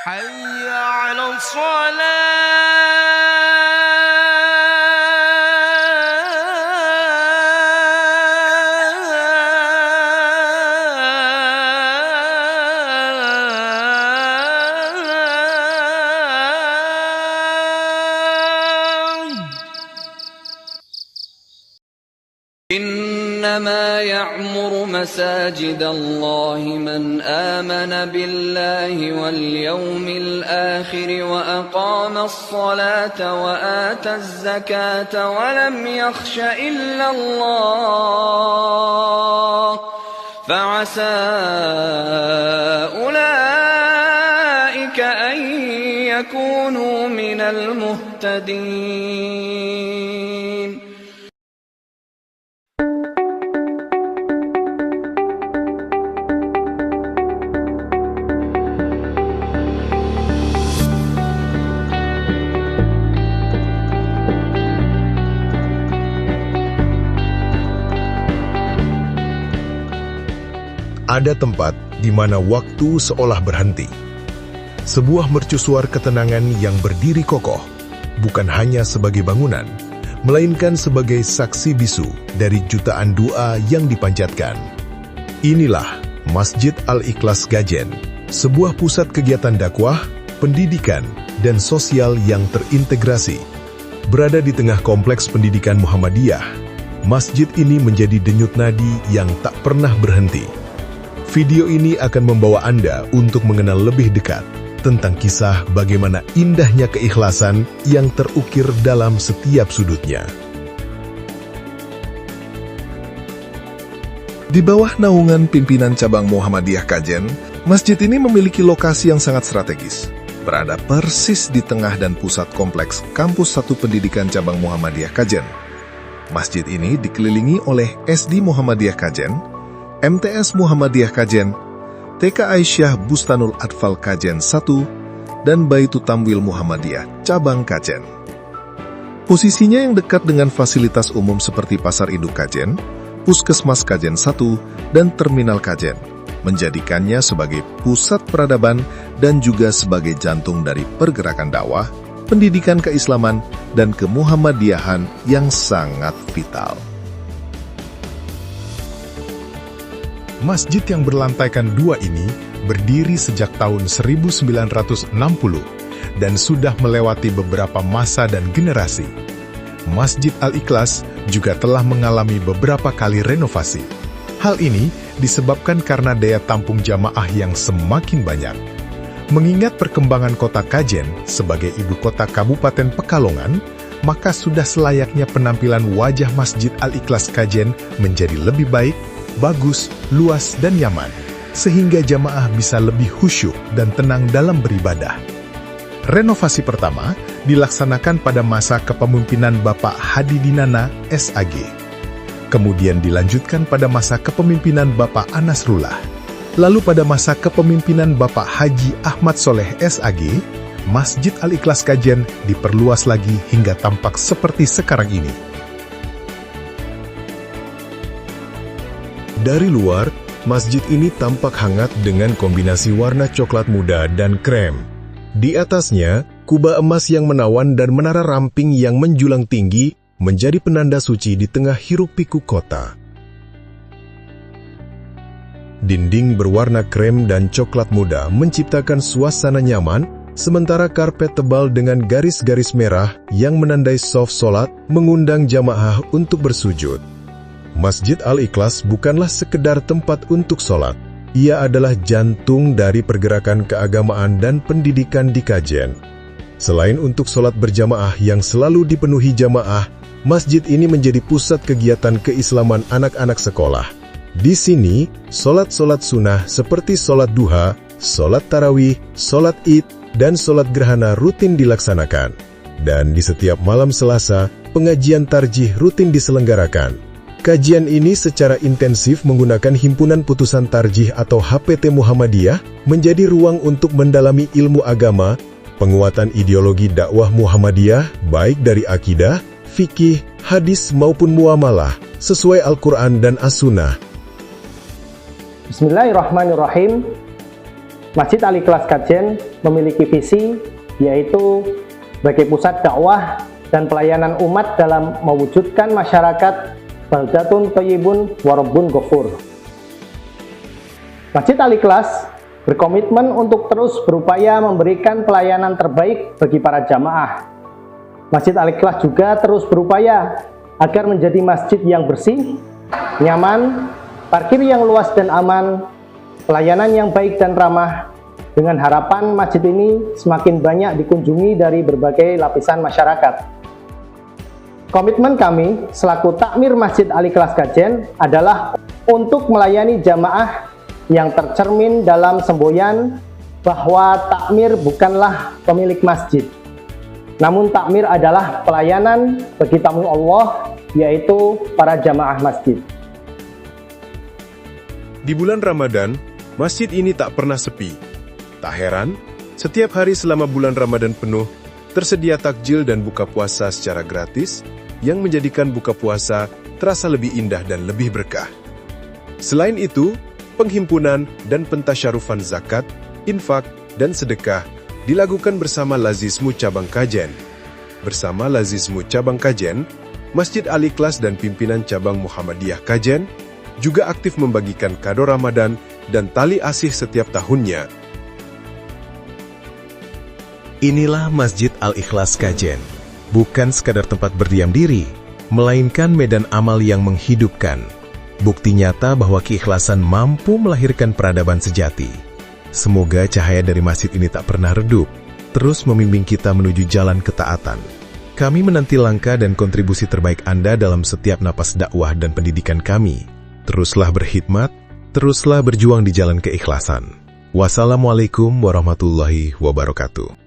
حي على إنما يعمر مساجد الله من آمن بالله واليوم الآخر وأقام الصلاة وآتى الزكاة ولم يخش إلا الله فعسى أولئك أن يكونوا من المهتدين. Ada tempat di mana waktu seolah berhenti. Sebuah mercusuar ketenangan yang berdiri kokoh, bukan hanya sebagai bangunan, melainkan sebagai saksi bisu dari jutaan doa yang dipanjatkan. Inilah Masjid Al-Ikhlas Gajen, sebuah pusat kegiatan dakwah, pendidikan, dan sosial yang terintegrasi. Berada di tengah kompleks pendidikan Muhammadiyah, masjid ini menjadi denyut nadi yang tak pernah berhenti. Video ini akan membawa Anda untuk mengenal lebih dekat tentang kisah bagaimana indahnya keikhlasan yang terukir dalam setiap sudutnya. Di bawah naungan pimpinan cabang Muhammadiyah Kajen, masjid ini memiliki lokasi yang sangat strategis. Berada persis di tengah dan pusat kompleks Kampus 1 Pendidikan Cabang Muhammadiyah Kajen. Masjid ini dikelilingi oleh SD Muhammadiyah Kajen, MTS Muhammadiyah Kajen, TK Aisyah Bustanul Atfal Kajen 1, dan Baitu Tamwil Muhammadiyah Cabang Kajen. Posisinya yang dekat dengan fasilitas umum seperti Pasar Induk Kajen, Puskesmas Kajen 1, dan Terminal Kajen, menjadikannya sebagai pusat peradaban dan juga sebagai jantung dari pergerakan dakwah, pendidikan keislaman, dan kemuhammadiyahan yang sangat vital. Masjid yang berlantaikan 2 ini berdiri sejak tahun 1960 dan sudah melewati beberapa masa dan generasi. Masjid Al-Ikhlas juga telah mengalami beberapa kali renovasi. Hal ini disebabkan karena daya tampung jamaah yang semakin banyak. Mengingat perkembangan kota Kajen sebagai ibu kota Kabupaten Pekalongan, maka sudah selayaknya penampilan wajah Masjid Al-Ikhlas Kajen menjadi lebih baik, bagus, luas, dan nyaman, sehingga jamaah bisa lebih khusyuk dan tenang dalam beribadah. Renovasi pertama dilaksanakan pada masa kepemimpinan Bapak Hadi Dinana, SAG. Kemudian dilanjutkan pada masa kepemimpinan Bapak Anasrullah. Lalu pada masa kepemimpinan Bapak Haji Ahmad Soleh, SAG, Masjid Al-Ikhlas Kajen diperluas lagi hingga tampak seperti sekarang ini. Dari luar, masjid ini tampak hangat dengan kombinasi warna coklat muda dan krem. Di atasnya, kubah emas yang menawan dan menara ramping yang menjulang tinggi menjadi penanda suci di tengah hiruk-pikuk kota. Dinding berwarna krem dan coklat muda menciptakan suasana nyaman, sementara karpet tebal dengan garis-garis merah yang menandai shaf solat mengundang jamaah untuk bersujud. Masjid Al-Ikhlas bukanlah sekedar tempat untuk sholat. Ia adalah jantung dari pergerakan keagamaan dan pendidikan di Kajen. Selain untuk sholat berjamaah yang selalu dipenuhi jamaah, masjid ini menjadi pusat kegiatan keislaman anak-anak sekolah. Di sini, sholat-sholat sunnah seperti sholat duha, sholat tarawih, sholat id, dan sholat gerhana rutin dilaksanakan. Dan di setiap malam Selasa, pengajian tarjih rutin diselenggarakan. Kajian ini secara intensif menggunakan Himpunan Putusan Tarjih atau HPT Muhammadiyah menjadi ruang untuk mendalami ilmu agama, penguatan ideologi dakwah Muhammadiyah baik dari akidah, fikih, hadis maupun muamalah sesuai Al-Quran dan As-Sunnah. Bismillahirrahmanirrahim. Masjid Al-Ikhlas Kajen memiliki visi, yaitu sebagai pusat dakwah dan pelayanan umat dalam mewujudkan masyarakat baldatun thayyibun wa rabbun ghafur. Masjid Al-Ikhlas berkomitmen untuk terus berupaya memberikan pelayanan terbaik bagi para jamaah. Masjid Al-Ikhlas juga terus berupaya agar menjadi masjid yang bersih, nyaman, parkir yang luas dan aman, pelayanan yang baik dan ramah, dengan harapan masjid ini semakin banyak dikunjungi dari berbagai lapisan masyarakat. Komitmen kami selaku takmir Masjid Al-Ikhlas Kajen adalah untuk melayani jamaah yang tercermin dalam semboyan bahwa takmir bukanlah pemilik masjid, namun takmir adalah pelayanan bagi tamu Allah, yaitu para jamaah masjid. Di bulan Ramadan, masjid ini tak pernah sepi. Tak heran, setiap hari selama bulan Ramadan penuh, tersedia takjil dan buka puasa secara gratis, yang menjadikan buka puasa terasa lebih indah dan lebih berkah. Selain itu, penghimpunan dan pentasyarufan zakat, infak, dan sedekah dilakukan bersama Lazismu Cabang Kajen. Bersama Lazismu Cabang Kajen, Masjid Al-Ikhlas dan pimpinan cabang Muhammadiyah Kajen juga aktif membagikan kado Ramadan dan tali asih setiap tahunnya. Inilah Masjid Al-Ikhlas Kajen, bukan sekadar tempat berdiam diri, melainkan medan amal yang menghidupkan. Bukti nyata bahwa keikhlasan mampu melahirkan peradaban sejati. Semoga cahaya dari masjid ini tak pernah redup, terus membimbing kita menuju jalan ketaatan. Kami menanti langkah dan kontribusi terbaik Anda dalam setiap napas dakwah dan pendidikan kami. Teruslah berkhidmat, teruslah berjuang di jalan keikhlasan. Wassalamualaikum warahmatullahi wabarakatuh.